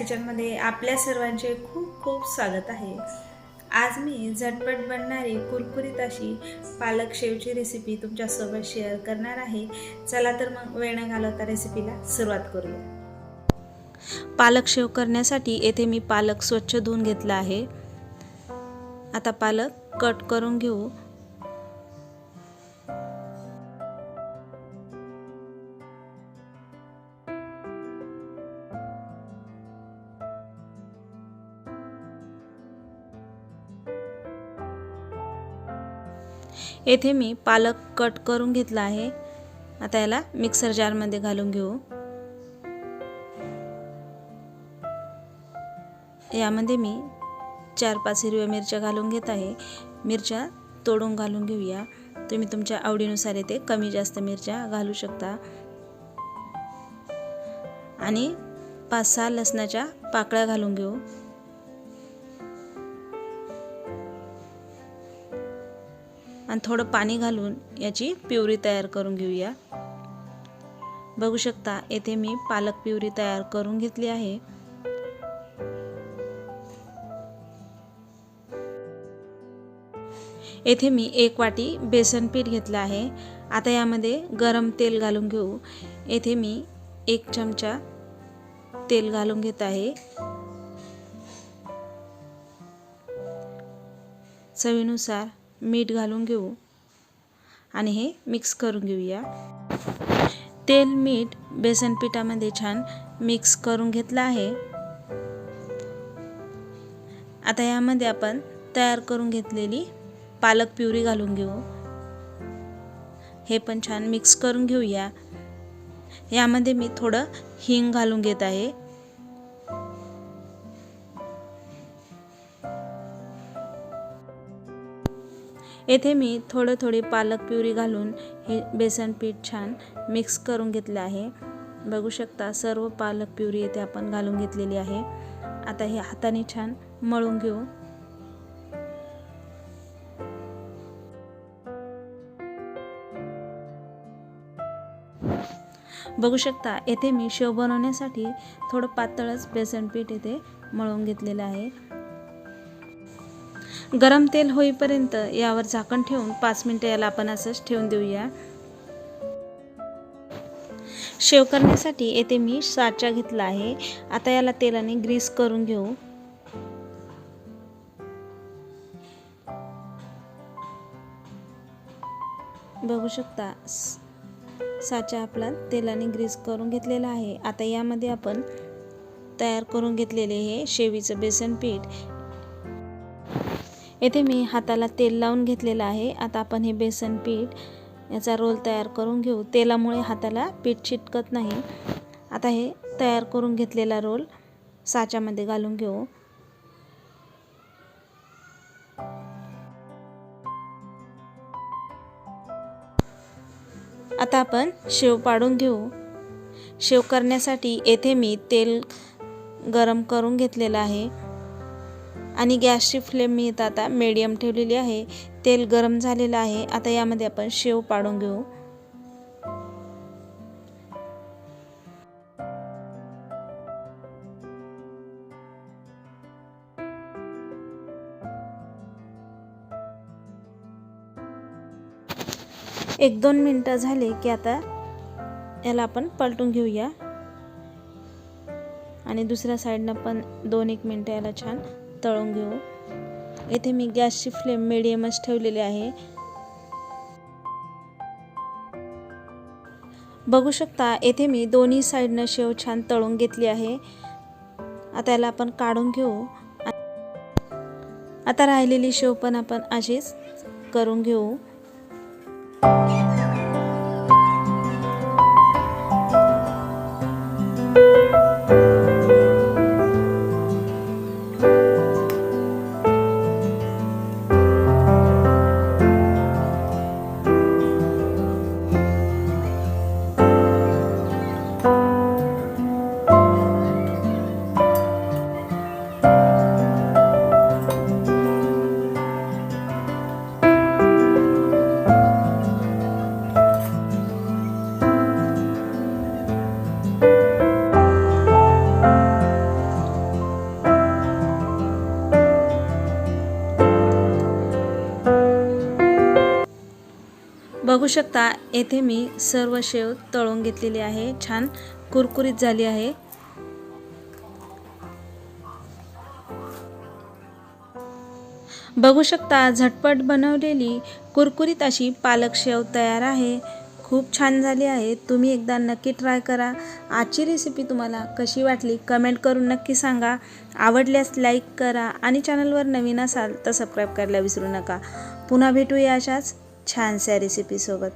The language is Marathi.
किचनमध्ये आपल्या सर्वांचे खूप खूप स्वागत आहे। आज मी झटपट बनणारी कुरकुरीत अशी पालक शेवची रेसिपी तुमच्यासोबत शेअर करणार आहे। चला तर मग वेळ न घालवता रेसिपीला सुरुवात करूया। पालक शेव करण्यासाठी येथे मी पालक स्वच्छ धुवून घेतला आहे। आता पालक कट करून घेऊ। येथे मी पालक कट करून घेतला आहे। आता याला मिक्सर जार मध्ये घालून घेऊ। यामध्ये मी 4-5 हिरव्या मिरच्या घालून घेत आहे। मिरच्या तोडून घालून घेऊया। तुम्ही तुमच्या आवडीनुसार येथे कमी जास्त मिरच्या घालू शकता। आणि 5-6 लसणाच्या पाकळ्या घालून घेऊ। आणि थोडं पाणी घालून याची प्युरी तयार करून घेऊया। बघू शकता येथे मी पालक प्युरी तयार करून घेतली आहे। येथे मी 1 वाटी बेसन पीठ घेतला आहे। आता यामध्ये गरम तेल घालून घेऊ। येथे मी 1 चमचा तेल घालून घेत आहे। चवीनुसार मीठ घालून घेऊ आणि हे मिक्स करून घेऊया। तेल मीठ बेसन पिठामध्ये छान मिक्स करून घेतला आहे। आता यामध्ये आपण तयार करून घेतलेली पालक प्युरी घालून घेऊ। हे पण छान मिक्स करून घेऊया। यामध्ये मी थोडं हिंग घालून घेत आहे। येथे मी थोडी पालक प्युरी घालून हे बेसन पीठ छान मिक्स करून घेतले आहे। बघू शकता सर्व पालक प्युरी येथे आपण घालून घेतलेली आहे। आता हे हाताने छान मळून घेऊ। बघू शकता येथे मी शेव बनवण्यासाठी थोडं पातळच बेसन पीठ येथे मळून घेतलेलं आहे। गरम तेल होईपर्यंत यावर झाकण ठेवून 5 मिनिटे याला आपण असंच ठेवून देऊया। शेव करण्यासाठी येथे मी साचा घेतला आहे। आता याला तेलाने ग्रीस करून घेऊ। बघू शकता साचा आपला तेलाने ग्रीस करून घेतलेला आहे। आता यामध्ये आपण तयार करून घेतलेले हे शेवीचं बेसन पीठ येथे मी हाताला तेल लावून घेतलेलं आहे। आता आपण हे बेसन पीठ याचा रोल तयार करून घेऊ। तेलामुळे हाताला पीठ चिटकत नाही। आता हे तयार करून घेतलेला रोल साच्यामध्ये घालून घेऊ। आता आपण शेव पाडून घेऊ। शेव करण्यासाठी येथे मी तेल गरम करून घेतलेलं आहे आणि गॅसची फ्लेम मी आता मीडियम ठेवलेली आहे। तेल गरम झालेलं आहे। आता यामध्ये आपण शेव पाडून घेऊ। एक 2 मिनिटं झाले की आता याला आपण पलटून घेऊया आणि दुसऱ्या साइडनं पण 2-1 मिनिटं याला छान तळून घेऊ। येथे मी गॅसची फ्लेम मीडियमच ठेवलेली आहे। बघू शकता येथे मी दोन्ही साइडनं शेव छान तळून घेतली आहे। आता याला आपण काढून घेऊ। आता राहिलेली शेव पण आपण अशीच करून घेऊ। शकता येथे मी सर्व शेव तळून घेतलेली आहे, छान कुरकुरीत झाली आहे। बघू शकता झटपट बनवलेली कुरकुरीत अशी पालक शेव तयार आहे। खूप छान झाली आहे, तुम्ही एकदा नक्की ट्राय करा। आजची रेसिपी तुम्हाला कशी वाटली कमेंट करून नक्की सांगा। आवडल्यास लाईक करा आणि चॅनलवर नवीन असाल तर सबस्क्राईब करायला विसरू नका। पुन्हा भेटूया अशाच छानशा रेसिपी सोबत।